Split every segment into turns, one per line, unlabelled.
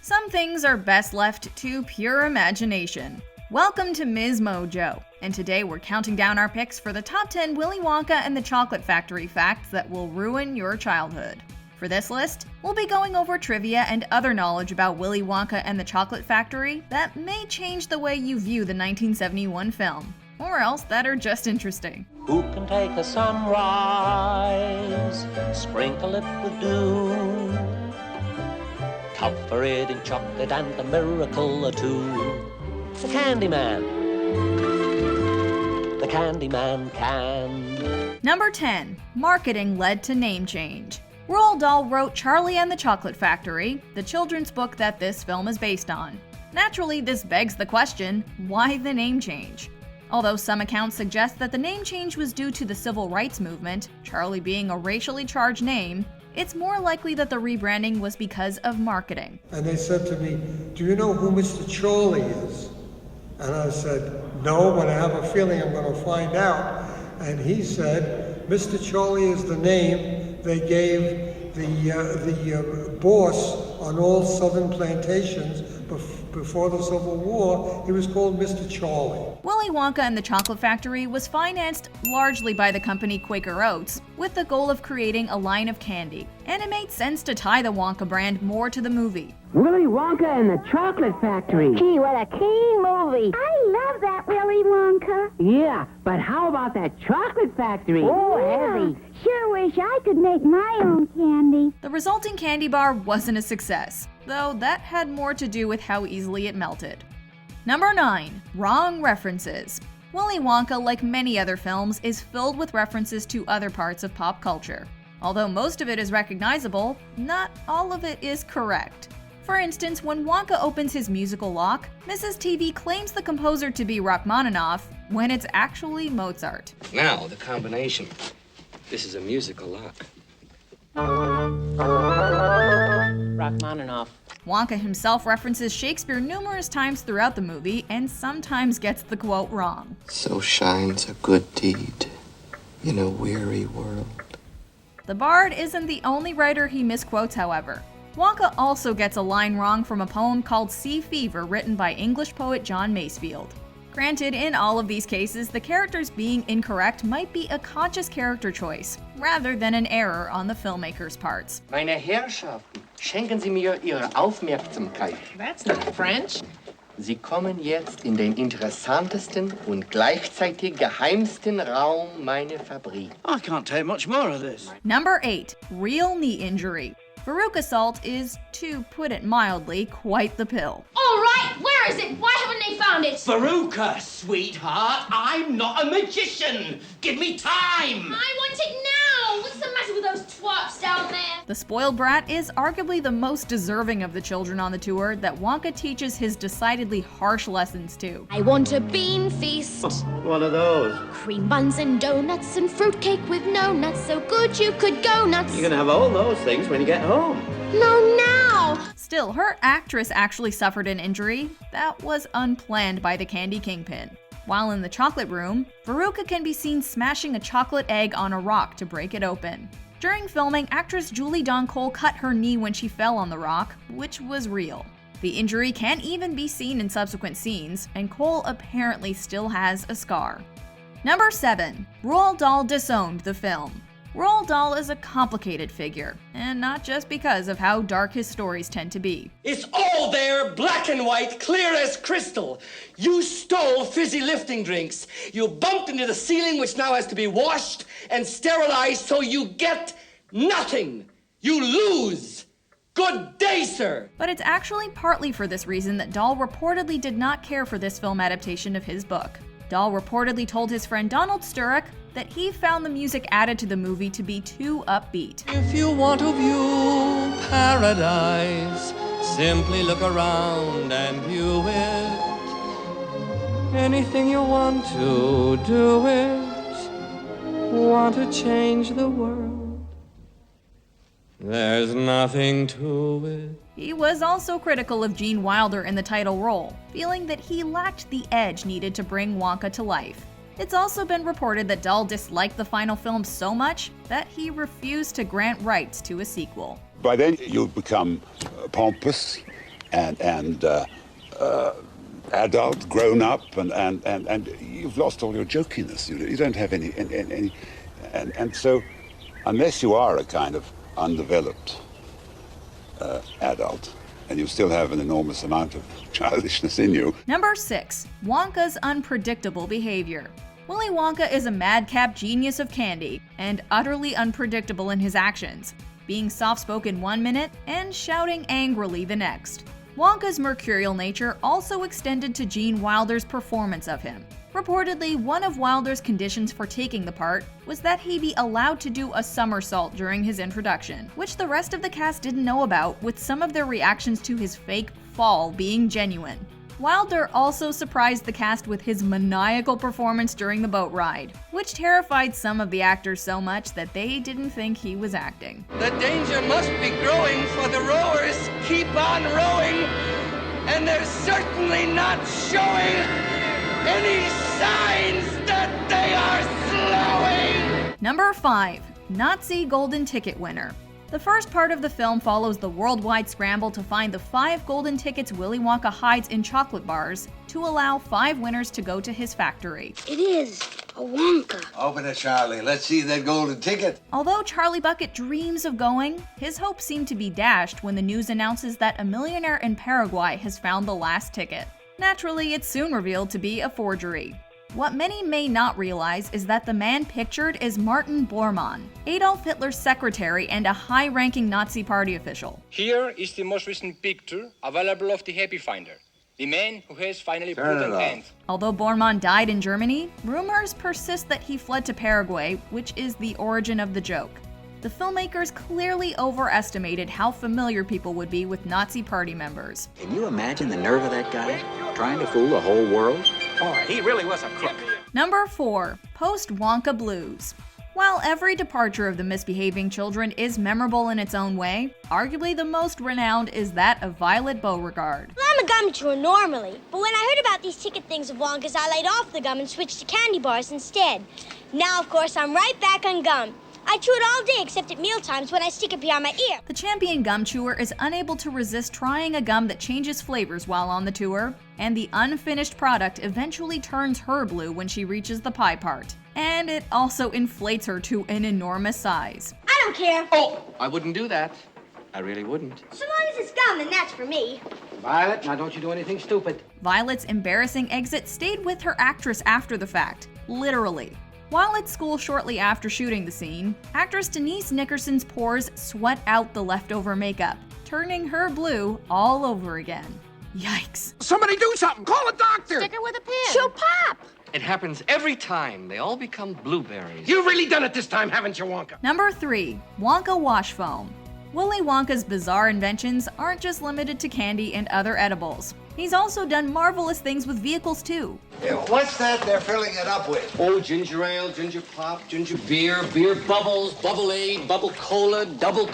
Some things are best left to pure imagination. Welcome to MsMojo, and today we're counting down our picks for the top 10 Willy Wonka and the Chocolate Factory facts that will ruin your childhood. For this list, we'll be going over trivia and other knowledge about Willy Wonka and the Chocolate Factory that may change the way you view the 1971 film, or else that are just interesting.
Who can take a sunrise, sprinkle it with dew, cover it in chocolate and a miracle or two? The Candyman. The Candyman can.
Number 10. Marketing led to name change. Roald Dahl wrote Charlie and the Chocolate Factory, the children's book that this film is based on. Naturally, this begs the question, why the name change? Although some accounts suggest that the name change was due to the civil rights movement, Charlie being a racially charged name, it's more likely that the rebranding was because of marketing.
And they said to me, "Do you know who Mr. Charlie is?" And I said, "No, but I have a feeling I'm going to find out." And he said, "Mr. Charlie is the name they gave the boss on all southern plantations before the Civil War. He was called Mr. Charlie."
Willy Wonka and the Chocolate Factory was financed largely by the company Quaker Oats, with the goal of creating a line of candy, and it made sense to tie the Wonka brand more to the movie.
Willy Wonka and the Chocolate Factory.
Gee, what a keen movie. I love that Willy Wonka.
Yeah, but how about that Chocolate Factory?
Oh, heavy. Sure wish I could make my own candy.
The resulting candy bar wasn't a success, though that had more to do with how easily it melted. Number 9. Wrong references. Willy Wonka, like many other films, is filled with references to other parts of pop culture. Although most of it is recognizable, not all of it is correct. For instance, when Wonka opens his musical lock, Mrs. TV claims the composer to be Rachmaninoff when it's actually Mozart.
Now, the combination. This is a musical lock.
Rachmaninoff.
Wonka himself references Shakespeare numerous times throughout the movie and sometimes gets the quote wrong.
So shines a good deed in a weary world.
The Bard isn't the only writer he misquotes, however. Wonka also gets a line wrong from a poem called Sea Fever written by English poet John Masefield. Granted, in all of these cases, the characters being incorrect might be a conscious character choice, rather than an error on the filmmaker's parts.
Meine Herrschaften, schenken Sie mir Ihre Aufmerksamkeit.
That's not French.
Sie kommen jetzt in den interessantesten und gleichzeitig geheimsten Raum meiner Fabrik.
I can't take much more of this.
Number 8. Real knee injury. Veruca Salt is, to put it mildly, quite the pill.
All right, where is it? Why haven't they found it?
Veruca, sweetheart, I'm not a magician. Give me time.
I want it now. What's the matter with those twats down there?
The spoiled brat is arguably the most deserving of the children on the tour that Wonka teaches his decidedly harsh lessons to.
I want a bean feast.
One of those.
Cream buns and donuts and fruitcake with no nuts, so good you could go nuts.
You're gonna have all those things when you get home.
No, now!
Still, her actress actually suffered an injury that was unplanned by the Candy Kingpin. While in the chocolate room, Veruca can be seen smashing a chocolate egg on a rock to break it open. During filming, actress Julie Dawn Cole cut her knee when she fell on the rock, which was real. The injury can even be seen in subsequent scenes, and Cole apparently still has a scar. Number 7. Roald Dahl disowned the film. Roald Dahl is a complicated figure, and not just because of how dark his stories tend to be.
It's all there, black and white, clear as crystal. You stole fizzy lifting drinks. You bumped into the ceiling, which now has to be washed and sterilized, so you get nothing. You lose. Good day, sir.
But it's actually partly for this reason that Dahl reportedly did not care for this film adaptation of his book. Dahl reportedly told his friend Donald Sturrock that he found the music added to the movie to be too upbeat.
If you want to view paradise, simply look around and view it. Anything you want to do it. Want to change the world. There's nothing to it.
He was also critical of Gene Wilder in the title role, feeling that he lacked the edge needed to bring Wonka to life. It's also been reported that Dahl disliked the final film so much that he refused to grant rights to a sequel.
By then you become pompous and adult, grown up, and you've lost all your jokiness. You don't have any and so unless you are a kind of undeveloped adult, and you still have an enormous amount of childishness in you.
Number 6. Wonka's unpredictable behavior. Willy Wonka is a madcap genius of candy, and utterly unpredictable in his actions, being soft-spoken one minute and shouting angrily the next. Wonka's mercurial nature also extended to Gene Wilder's performance of him. Reportedly, one of Wilder's conditions for taking the part was that he be allowed to do a somersault during his introduction, which the rest of the cast didn't know about, with some of their reactions to his fake fall being genuine. Wilder also surprised the cast with his maniacal performance during the boat ride, which terrified some of the actors so much that they didn't think he was acting.
The danger must be growing, for the rowers keep on rowing, and they're certainly not showing any signs that they are slowing!
Number 5. Nazi Golden Ticket Winner. The first part of the film follows the worldwide scramble to find the 5 golden tickets Willy Wonka hides in chocolate bars to allow 5 winners to go to his factory.
It is a Wonka.
Open it, Charlie. Let's see that golden ticket.
Although Charlie Bucket dreams of going, his hopes seem to be dashed when the news announces that a millionaire in Paraguay has found the last ticket. Naturally, it's soon revealed to be a forgery. What many may not realize is that the man pictured is Martin Bormann, Adolf Hitler's secretary and a high-ranking Nazi party official.
Here is the most recent picture available of the Happy Finder, the man who has finally put an end.
Although Bormann died in Germany, rumors persist that he fled to Paraguay, which is the origin of the joke. The filmmakers clearly overestimated how familiar people would be with Nazi party members.
Can you imagine the nerve of that guy, trying to fool the whole world?
Boy, he really was a crook.
Number 4. Post-Wonka Blues. While every departure of the misbehaving children is memorable in its own way, arguably the most renowned is that of Violet Beauregard.
Well, I'm a gum chewer normally, but when I heard about these ticket things of Wonka's, I laid off the gum and switched to candy bars instead. Now, of course, I'm right back on gum. I chew it all day except at mealtimes when I stick it behind my ear.
The champion gum chewer is unable to resist trying a gum that changes flavors while on the tour, and the unfinished product eventually turns her blue when she reaches the pie part. And it also inflates her to an enormous size.
I don't care.
Oh, I wouldn't do that. I really wouldn't.
So long as it's gum, then that's for me.
Violet, now don't you do anything stupid.
Violet's embarrassing exit stayed with her actress after the fact, literally. While at school shortly after shooting the scene, actress Denise Nickerson's pores sweat out the leftover makeup, turning her blue all over again. Yikes.
Somebody do something! Call a doctor!
Stick her with a pin.
She'll pop.
It happens every time. They all become blueberries.
You've really done it this time, haven't you, Wonka?
Number 3. Wonka Wash Foam. Willy Wonka's bizarre inventions aren't just limited to candy and other edibles. He's also done marvelous things with vehicles too.
Yeah, what's that they're filling it up with?
Oh, ginger ale, ginger pop, ginger beer, beer bubbles, bubble aid, bubble cola, double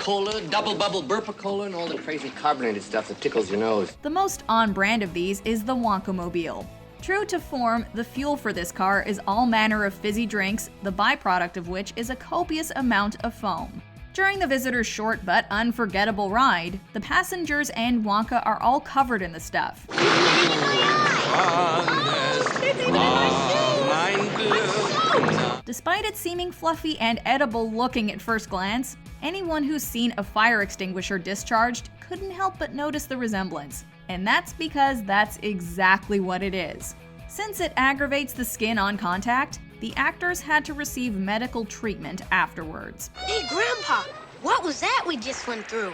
bubble burpa-cola, and all the crazy carbonated stuff that tickles your nose.
The most on-brand of these is the Wonkamobile. True to form, the fuel for this car is all manner of fizzy drinks, the byproduct of which is a copious amount of foam. During the visitor's short but unforgettable ride, the passengers and Wonka are all covered in the stuff. Despite it seeming fluffy and edible looking at first glance, anyone who's seen a fire extinguisher discharged couldn't help but notice the resemblance. And that's because that's exactly what it is. Since it aggravates the skin on contact, the actors had to receive medical treatment afterwards.
Hey, Grandpa, what was that we just went through?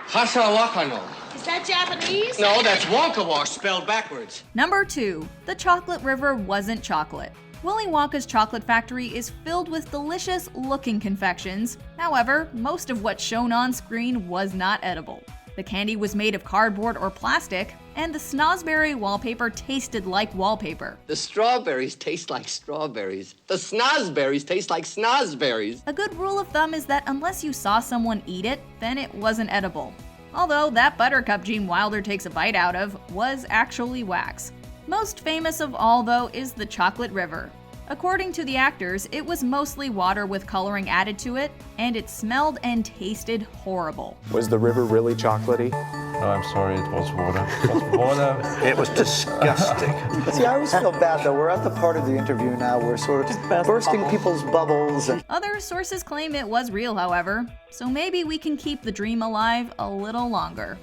Hasha Wakano.
Is that Japanese?
No, that's Wonka Wash spelled backwards.
Number 2. The chocolate river wasn't chocolate. Willy Wonka's chocolate factory is filled with delicious-looking confections. However, most of what's shown on screen was not edible. The candy was made of cardboard or plastic, and the snozberry wallpaper tasted like wallpaper.
The strawberries taste like strawberries. The snozberries taste like snozberries.
A good rule of thumb is that unless you saw someone eat it, then it wasn't edible. Although that buttercup Gene Wilder takes a bite out of was actually wax. Most famous of all, though, is the chocolate river. According to the actors, it was mostly water with coloring added to it, and it smelled and tasted horrible.
Was the river really chocolatey? No, I'm sorry, it was water. It was water.
It was disgusting.
See, I always feel bad, though. We're at the part of the interview now where we're sort of bursting people's bubbles.
Other sources claim it was real, however, so maybe we can keep the dream alive a little longer.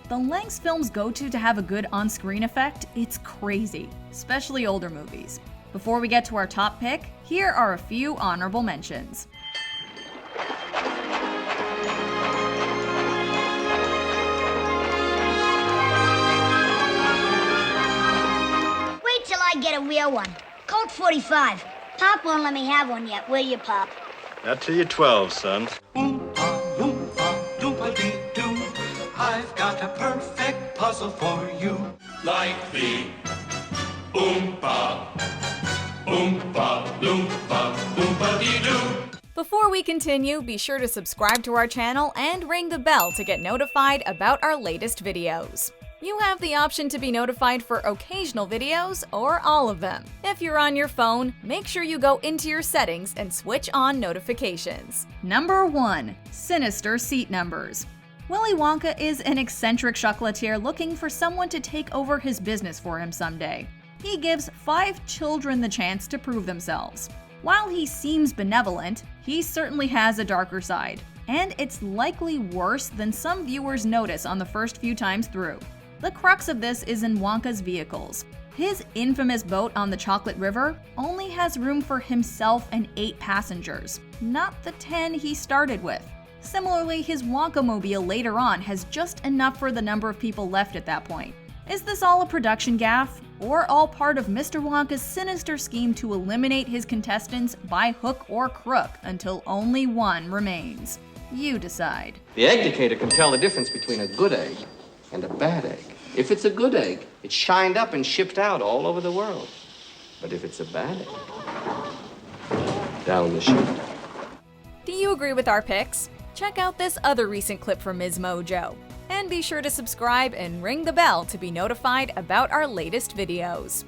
The lengths films go to have a good on-screen effect, it's crazy, especially older movies. Before we get to our top pick, here are a few honorable mentions.
Wait till I get a real one. Colt 45. Pop won't let me have one yet, will you, Pop?
Not till you're 12, son.
I've got a perfect puzzle for you. Like the Oompa, Oompa, Loompa, Oompa-dee-doo.
Before we continue, be sure to subscribe to our channel and ring the bell to get notified about our latest videos. You have the option to be notified for occasional videos or all of them. If you're on your phone, make sure you go into your settings and switch on notifications. Number 1. Sinister seat numbers. Willy Wonka is an eccentric chocolatier looking for someone to take over his business for him someday. He gives 5 children the chance to prove themselves. While he seems benevolent, he certainly has a darker side, and it's likely worse than some viewers notice on the first few times through. The crux of this is in Wonka's vehicles. His infamous boat on the Chocolate River only has room for himself and 8 passengers, not the 10 he started with. Similarly, his Wonka-mobile later on has just enough for the number of people left at that point. Is this all a production gaffe, or all part of Mr. Wonka's sinister scheme to eliminate his contestants by hook or crook until only one remains? You decide.
The egg decatur can tell the difference between a good egg and a bad egg. If it's a good egg, it's shined up and shipped out all over the world. But if it's a bad egg, down the chute.
Do you agree with our picks? Check out this other recent clip from MsMojo. And be sure to subscribe and ring the bell to be notified about our latest videos.